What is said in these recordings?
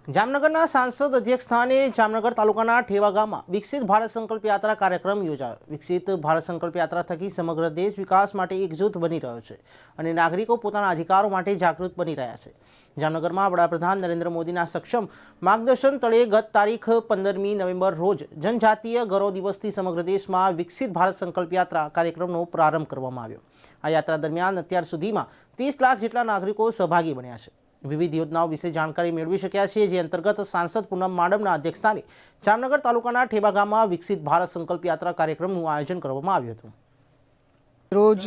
જામનગરના સાંસદ અધ્યક્ષ સ્થાને જામનગર તાલુકાના ઠેવા ગામમાં વિકસિત ભારત સંકલ્પ યાત્રા કાર્યક્રમ યોજાયો। વિકસિત ભારત સંકલ્પ યાત્રા થકી સમગ્ર દેશ વિકાસ માટે એકજૂથ બની રહ્યો છે અને નાગરિકો પોતાના અધિકારો માટે જાગૃત બની રહ્યા છે। જામનગરમાં વડાપ્રધાન નરેન્દ્ર મોદીના સક્ષમ માર્ગદર્શન તળે ગત તારીખ 15મી નવેમ્બર રોજ જનજાતીય ગૌરવ દિવસથી સમગ્ર દેશમાં વિકસિત ભારત સંકલ્પ યાત્રા કાર્યક્રમનો પ્રારંભ કરવામાં આવ્યો। આ યાત્રા દરમિયાન અત્યાર સુધીમાં 30 લાખ જેટલા નાગરિકો સહભાગી બન્યા છે। વિવિધ યોજનાઓ વિશે જાણકારી મેળવી શક્યા છે, જે અંતર્ગત સાંસદ પૂનમ માડમના અધ્યક્ષસ્થાને જામનગર તાલુકાના ઠેબા ગામમાં વિકસિત ભારત સંકલ્પ યાત્રા કાર્યક્રમનું આયોજન કરવામાં આવ્યું હતું। રોજ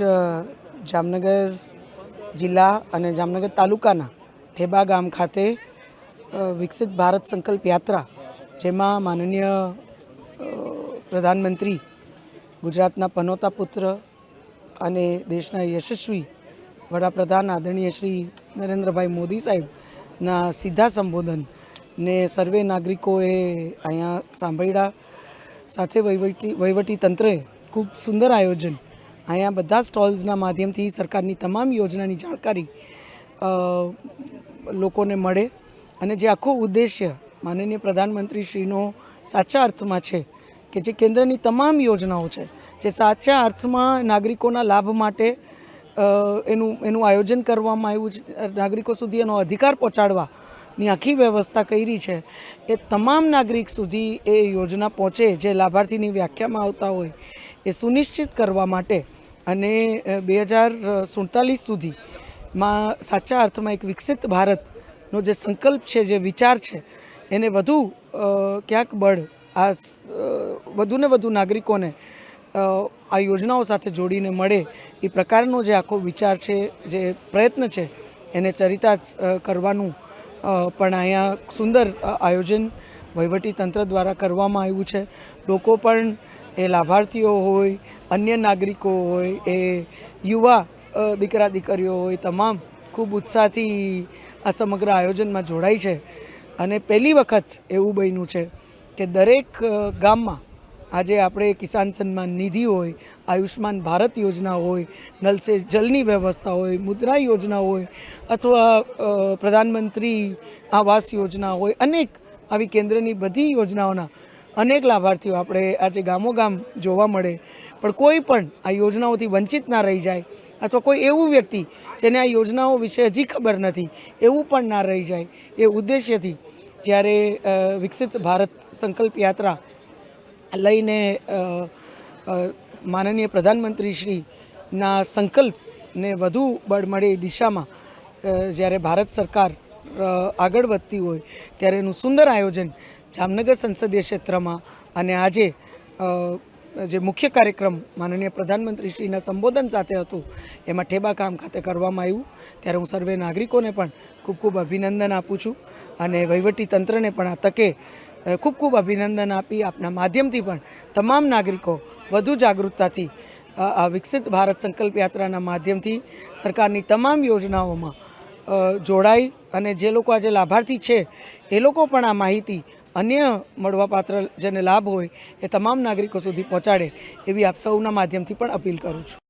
જામનગર જિલ્લા અને જામનગર તાલુકાના ઠેબા ગામ ખાતે વિકસિત ભારત સંકલ્પ યાત્રા, જેમાં માનનીય પ્રધાનમંત્રી, ગુજરાતના પનોતા પુત્ર અને દેશના યશસ્વી વડાપ્રધાન આદરણીય શ્રી નરેન્દ્રભાઈ મોદી સાહેબના સીધા સંબોધન ને સર્વે નાગરિકોએ અહીંયા સાંભળ્યા। સાથે વહીવટી તંત્રે ખૂબ સુંદર આયોજન, અહીંયા બધા સ્ટોલ્સના માધ્યમથી સરકારની તમામ યોજનાની જાણકારી લોકોને મળે અને જે આખો ઉદ્દેશ્ય માનનીય પ્રધાનમંત્રીશ્રીનો સાચા અર્થમાં છે કે જે કેન્દ્રની તમામ યોજનાઓ છે, જે સાચા અર્થમાં નાગરિકોના લાભ માટે એનું આયોજન કરવામાં આવ્યું છે, નાગરિકો સુધી એનો અધિકાર પહોંચાડવાની આખી વ્યવસ્થા કરી છે। એ તમામ નાગરિક સુધી એ યોજના પહોંચે, જે લાભાર્થીની વ્યાખ્યામાં આવતા હોય, એ સુનિશ્ચિત કરવા માટે અને 2047 સુધીમાં સાચા અર્થમાં એક વિકસિત ભારતનો જે સંકલ્પ છે, જે વિચાર છે, એને વધુ ક્યાંક બળ આ વધુને વધુ નાગરિકોને આ યોજનાઓ સાથે જોડીને મળે એ પ્રકારનો જે આખો વિચાર છે, જે પ્રયત્ન છે, એને ચરિતાર્થ કરવાનું પણ અહીંયા સુંદર આયોજન વહીવટી તંત્ર દ્વારા કરવામાં આવ્યું છે। લોકો પણ, એ લાભાર્થીઓ હોય, અન્ય નાગરિકો હોય, એ યુવા દીકરા દીકરીઓ હોય, તમામ ખૂબ ઉત્સાહથી આ સમગ્ર આયોજનમાં જોડાય છે। અને પહેલી વખત એવું બન્યું છે કે દરેક ગામમાં આજે આપણે કિસાન સન્માન નિધિ હોય, આયુષ્માન ભારત યોજના હોય, નલ સે જલની વ્યવસ્થા હોય, મુદ્રા યોજના હોય, અથવા પ્રધાનમંત્રી આવાસ યોજના હોય, અનેક આવી કેન્દ્રની બધી યોજનાઓના અનેક લાભાર્થીઓ આપણે આજે ગામોગામ જોવા મળે। પણ કોઈ પણ આ યોજનાઓથી વંચિત ના રહી જાય, અથવા કોઈ એવું વ્યક્તિ જેને આ યોજનાઓ વિશે હજી ખબર નથી એવું પણ ના રહી જાય, એ ઉદ્દેશ્યથી જ્યારે વિકસિત ભારત સંકલ્પ યાત્રા લઈને માનનીય પ્રધાનમંત્રીશ્રીના સંકલ્પને વધુ બળ મળે એ દિશામાં જ્યારે ભારત સરકાર આગળ વધતી હોય, ત્યારે એનું સુંદર આયોજન જામનગર સંસદીય ક્ષેત્રમાં અને આજે જે મુખ્ય કાર્યક્રમ માનનીય પ્રધાનમંત્રીશ્રીના સંબોધન સાથે હતું, એમાં ઠેબા ગામ ખાતે કરવામાં આવ્યું। ત્યારે હું સર્વે નાગરિકોને પણ ખૂબ ખૂબ અભિનંદન આપું છું અને વહીવટી તંત્રને પણ આ તકે ખૂબ ખૂબ અભિનંદન આપી આપના માધ્યમથી પણ તમામ નાગરિકો વધુ જાગૃતતાથી આ વિકસિત ભારત સંકલ્પ યાત્રાના માધ્યમથી સરકારની તમામ યોજનાઓમાં જોડાય અને જે લોકો આજે લાભાર્થી છે એ લોકો પણ આ માહિતી અન્ય મળવાપાત્ર જેને લાભ હોય એ તમામ નાગરિકો સુધી પહોંચાડે, એવી આપ સૌના માધ્યમથી પણ અપીલ કરું છું।